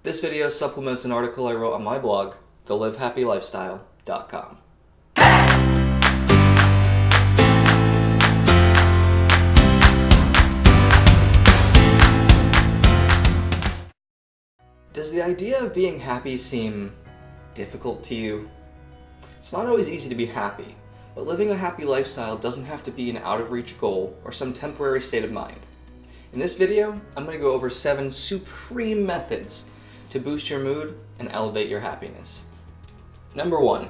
This video supplements an article I wrote on my blog, thelivehappylifestyle.com. Does the idea of being happy seem difficult to you? It's not always easy to be happy, but living a happy lifestyle doesn't have to be an out-of-reach goal or some temporary state of mind. In this video, I'm going to go over 7 supreme methods to boost your mood and elevate your happiness. Number 1,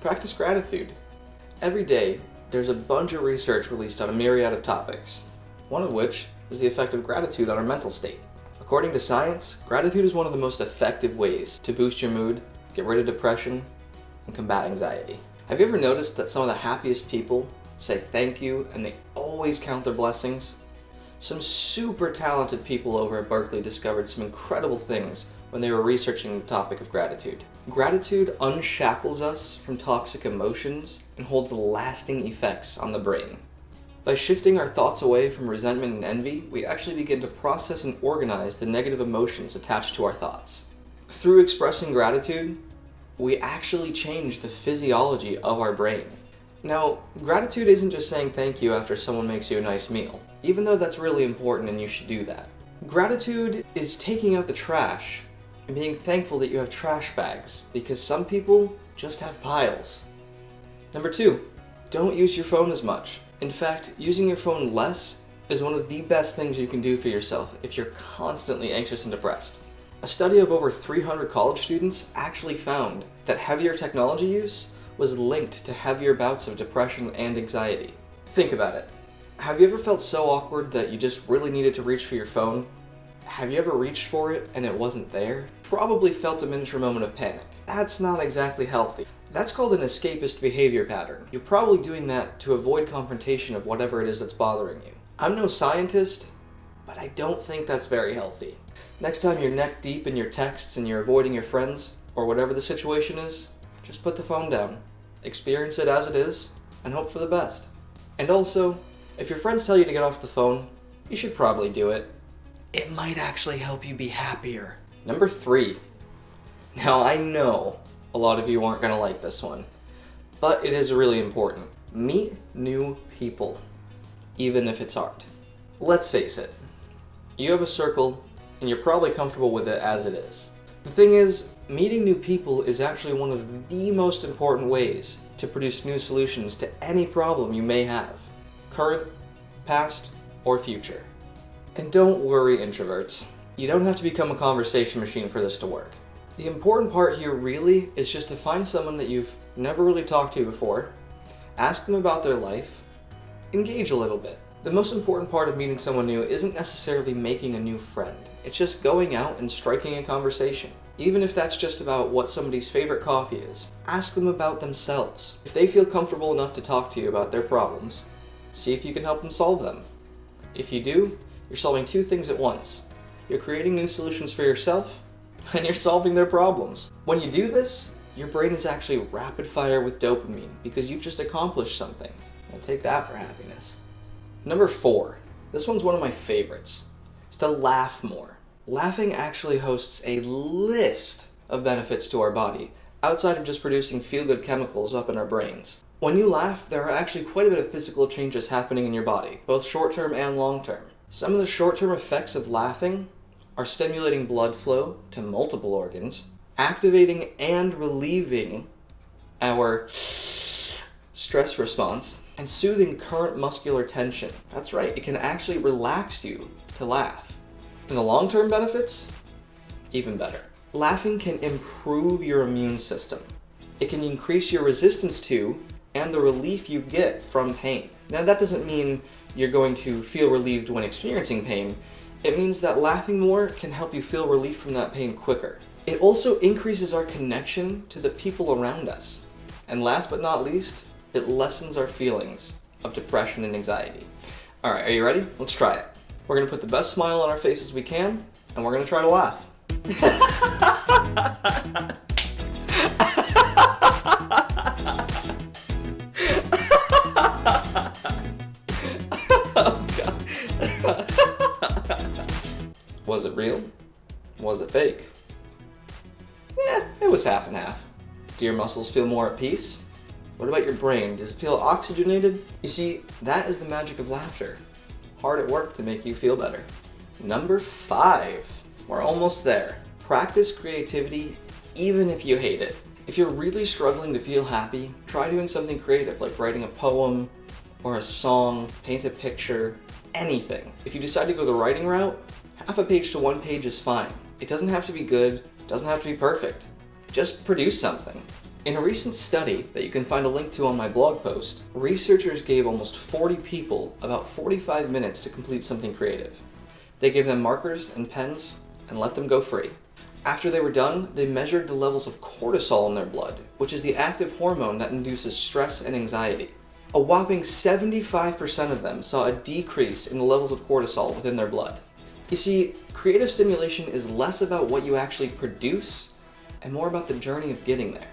practice gratitude. Every day, there's a bunch of research released on a myriad of topics, one of which is the effect of gratitude on our mental state. According to science, gratitude is one of the most effective ways to boost your mood, get rid of depression, and combat anxiety. Have you ever noticed that some of the happiest people say thank you and they always count their blessings? Some super talented people over at Berkeley discovered some incredible things when they were researching the topic of gratitude. Gratitude unshackles us from toxic emotions and holds lasting effects on the brain. By shifting our thoughts away from resentment and envy, we actually begin to process and organize the negative emotions attached to our thoughts. Through expressing gratitude, we actually change the physiology of our brain. Now, gratitude isn't just saying thank you after someone makes you a nice meal, even though that's really important and you should do that. Gratitude is taking out the trash and being thankful that you have trash bags, because some people just have piles. Number 2, don't use your phone as much. In fact, using your phone less is one of the best things you can do for yourself if you're constantly anxious and depressed. A study of over 300 college students actually found that heavier technology use was linked to heavier bouts of depression and anxiety. Think about it. Have you ever felt so awkward that you just really needed to reach for your phone? Have you ever reached for it and it wasn't there? Probably felt a miniature moment of panic. That's not exactly healthy. That's called an escapist behavior pattern. You're probably doing that to avoid confrontation of whatever it is that's bothering you. I'm no scientist, but I don't think that's very healthy. Next time you're neck deep in your texts and you're avoiding your friends, or whatever the situation is, just put the phone down, experience it as it is, and hope for the best. And also, if your friends tell you to get off the phone, you should probably do it. It might actually help you be happier. Number 3. Now I know a lot of you aren't going to like this one, but it is really important. Meet new people, even if it's hard. Let's face it, you have a circle and you're probably comfortable with it as it is. The thing is, meeting new people is actually one of the most important ways to produce new solutions to any problem you may have, current, past, or future. And don't worry, introverts. You don't have to become a conversation machine for this to work. The important part here really is just to find someone that you've never really talked to before, ask them about their life, engage a little bit. The most important part of meeting someone new isn't necessarily making a new friend. It's just going out and striking a conversation. Even if that's just about what somebody's favorite coffee is, ask them about themselves. If they feel comfortable enough to talk to you about their problems, see if you can help them solve them. If you do, you're solving 2 things at once. You're creating new solutions for yourself, and you're solving their problems. When you do this, your brain is actually rapid fire with dopamine because you've just accomplished something. I'll take that for happiness. Number 4, this one's one of my favorites. It's to laugh more. Laughing actually hosts a list of benefits to our body, outside of just producing feel-good chemicals up in our brains. When you laugh, there are actually quite a bit of physical changes happening in your body, both short-term and long-term. Some of the short-term effects of laughing are stimulating blood flow to multiple organs, activating and relieving our stress response, and soothing current muscular tension. That's right, it can actually relax you to laugh. And the long-term benefits? Even better. Laughing can improve your immune system. It can increase your resistance to and the relief you get from pain. Now that doesn't mean you're going to feel relieved when experiencing pain. It means that laughing more can help you feel relief from that pain quicker. It also increases our connection to the people around us. And last but not least, it lessens our feelings of depression and anxiety. Alright, are you ready? Let's try it. We're gonna put the best smile on our faces we can, and we're gonna try to laugh. Oh God. Was it real? Was it fake? It was half and half. Do your muscles feel more at peace? What about your brain? Does it feel oxygenated? You see, that is the magic of laughter. Hard at work to make you feel better. Number 5. We're almost there. Practice creativity even if you hate it. If you're really struggling to feel happy, try doing something creative like writing a poem or a song, paint a picture, anything. If you decide to go the writing route, half a page to 1 page is fine. It doesn't have to be good, doesn't have to be perfect. Just produce something. In a recent study that you can find a link to on my blog post, researchers gave almost 40 people about 45 minutes to complete something creative. They gave them markers and pens and let them go free. After they were done, they measured the levels of cortisol in their blood, which is the active hormone that induces stress and anxiety. A whopping 75% of them saw a decrease in the levels of cortisol within their blood. You see, creative stimulation is less about what you actually produce and more about the journey of getting there.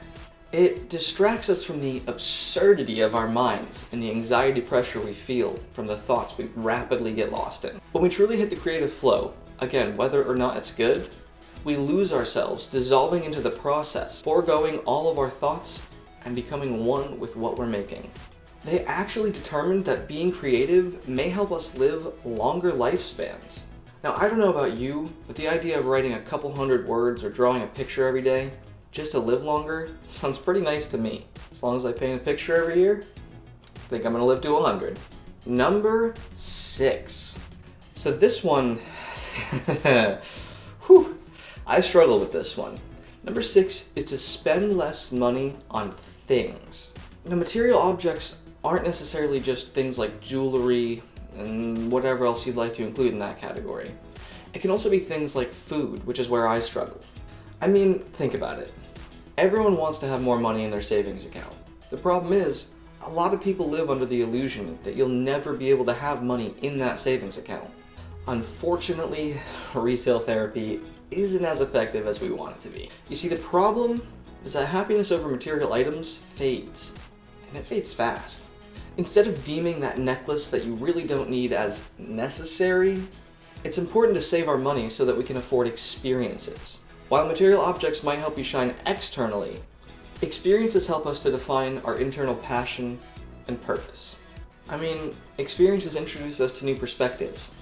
It distracts us from the absurdity of our minds and the anxiety pressure we feel from the thoughts we rapidly get lost in. When we truly hit the creative flow, again, whether or not it's good, we lose ourselves, dissolving into the process, foregoing all of our thoughts and becoming one with what we're making. They actually determined that being creative may help us live longer lifespans. Now, I don't know about you, but the idea of writing a couple hundred words or drawing a picture every day just to live longer sounds pretty nice to me. As long as I paint a picture every year, I think I'm gonna live to 100. Number 6. So this one, whew, I struggle with this one. Number 6 is to spend less money on things. Now, material objects aren't necessarily just things like jewelry and whatever else you'd like to include in that category. It can also be things like food, which is where I struggle. I mean, think about it. Everyone wants to have more money in their savings account. The problem is, a lot of people live under the illusion that you'll never be able to have money in that savings account. Unfortunately, retail therapy isn't as effective as we want it to be. You see, the problem is that happiness over material items fades, and it fades fast. Instead of deeming that necklace that you really don't need as necessary, it's important to save our money so that we can afford experiences. While material objects might help you shine externally, experiences help us to define our internal passion and purpose. I mean, experiences introduce us to new perspectives,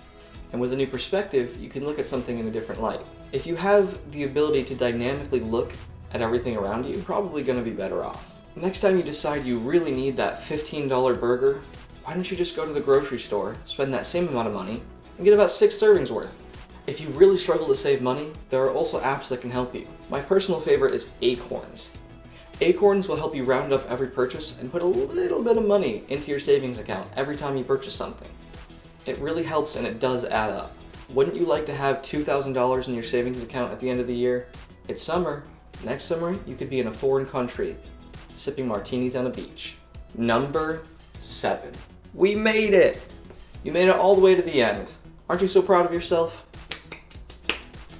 and with a new perspective, you can look at something in a different light. If you have the ability to dynamically look at everything around you, you're probably going to be better off. Next time you decide you really need that $15 burger, why don't you just go to the grocery store, spend that same amount of money, and get about 6 servings worth? If you really struggle to save money, there are also apps that can help you. My personal favorite is Acorns. Acorns will help you round up every purchase and put a little bit of money into your savings account every time you purchase something. It really helps, and it does add up. Wouldn't you like to have $2,000 in your savings account at the end of the year? It's summer. Next summer, you could be in a foreign country, sipping martinis on a beach. Number 7. We made it! You made it all the way to the end. Aren't you so proud of yourself?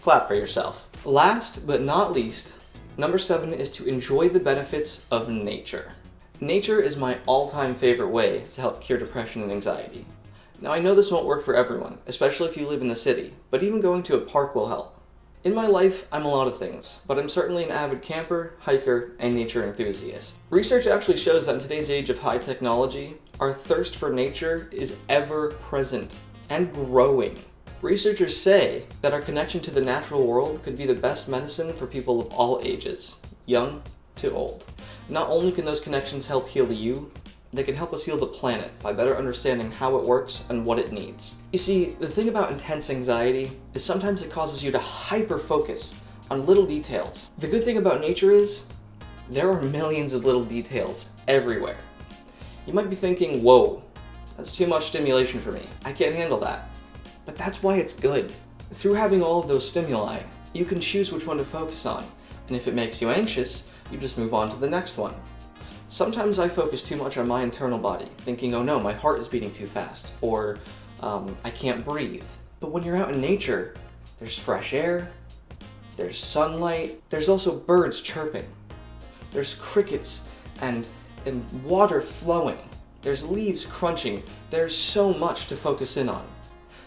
Clap for yourself. Last but not least, number 7 is to enjoy the benefits of nature. Nature is my all-time favorite way to help cure depression and anxiety. Now, I know this won't work for everyone, especially if you live in the city, but even going to a park will help. In my life, I'm a lot of things, but I'm certainly an avid camper, hiker, and nature enthusiast. Research actually shows that in today's age of high technology, our thirst for nature is ever present and growing. Researchers say that our connection to the natural world could be the best medicine for people of all ages, young to old. Not only can those connections help heal you, they can help us heal the planet by better understanding how it works and what it needs. You see, the thing about intense anxiety is sometimes it causes you to hyper-focus on little details. The good thing about nature is, there are millions of little details everywhere. You might be thinking, whoa, that's too much stimulation for me. I can't handle that. But that's why it's good. Through having all of those stimuli, you can choose which one to focus on. And if it makes you anxious, you just move on to the next one. Sometimes I focus too much on my internal body, thinking, oh no, my heart is beating too fast, or I can't breathe. But when you're out in nature, there's fresh air, there's sunlight, there's also birds chirping, there's crickets and water flowing, there's leaves crunching, there's so much to focus in on.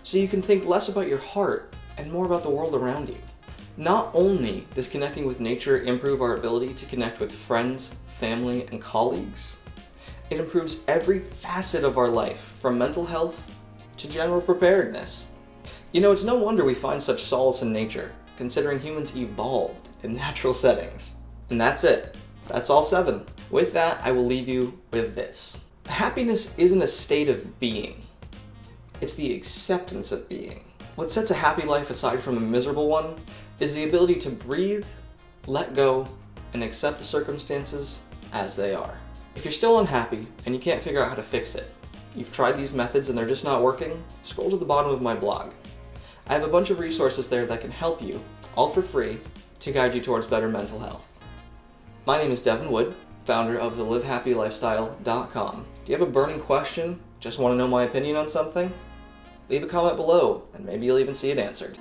So you can think less about your heart and more about the world around you. Not only does connecting with nature improve our ability to connect with friends, family, and colleagues, it improves every facet of our life, from mental health to general preparedness. You know, it's no wonder we find such solace in nature, considering humans evolved in natural settings. And that's it. That's all 7. With that, I will leave you with this. Happiness isn't a state of being. It's the acceptance of being. What sets a happy life aside from a miserable one is the ability to breathe, let go, and accept the circumstances as they are. If you're still unhappy and you can't figure out how to fix it, you've tried these methods and they're just not working, scroll to the bottom of my blog. I have a bunch of resources there that can help you, all for free, to guide you towards better mental health. My name is Devin Wood, founder of thelivehappylifestyle.com. Do you have a burning question? Just want to know my opinion on something? Leave a comment below, and maybe you'll even see it answered.